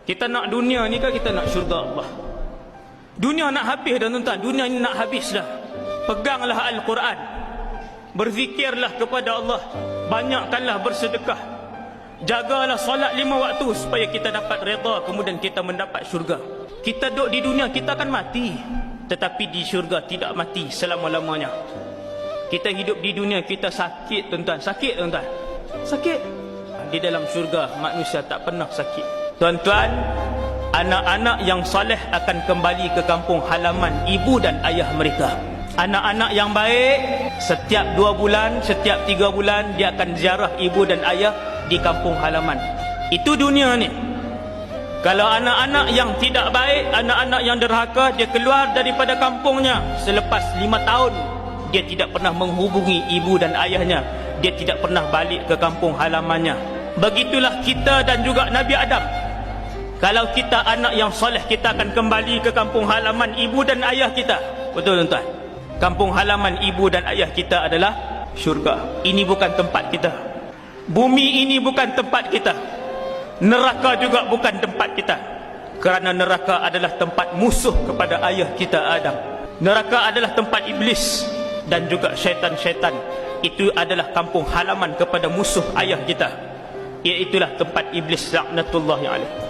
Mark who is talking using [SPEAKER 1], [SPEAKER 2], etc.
[SPEAKER 1] Kita nak dunia ni kan, kita nak syurga Allah. Dunia nak habis dah tuan-tuan. Dunia ni nak habis dah. Peganglah Al-Quran, berzikirlah kepada Allah, banyakkanlah bersedekah, jagalah solat 5 waktu supaya kita dapat redha, kemudian kita mendapat syurga. Kita duduk di dunia, kita akan mati, tetapi di syurga tidak mati selama-lamanya. Kita hidup di dunia, kita sakit tuan-tuan. Sakit tuan-tuan, sakit. Di dalam syurga manusia tak pernah sakit. Tuan-tuan, anak-anak yang saleh akan kembali ke kampung halaman ibu dan ayah mereka. Anak-anak yang baik, setiap 2 bulan, setiap 3 bulan dia akan ziarah ibu dan ayah di kampung halaman. Itu dunia ni. Kalau anak-anak yang tidak baik, anak-anak yang derhaka, dia keluar daripada kampungnya selepas 5 tahun, dia tidak pernah menghubungi ibu dan ayahnya, dia tidak pernah balik ke kampung halamannya. Begitulah kita dan juga Nabi Adam. Kalau kita anak yang soleh, kita akan kembali ke kampung halaman ibu dan ayah kita. Betul tuan-tuan? Kampung halaman ibu dan ayah kita adalah syurga. Ini bukan tempat kita. Bumi ini bukan tempat kita. Neraka juga bukan tempat kita. Kerana neraka adalah tempat musuh kepada ayah kita Adam. Neraka adalah tempat iblis dan juga syaitan-syaitan. Itu adalah kampung halaman kepada musuh ayah kita, iaitulah tempat iblis, laknatullahi alaih.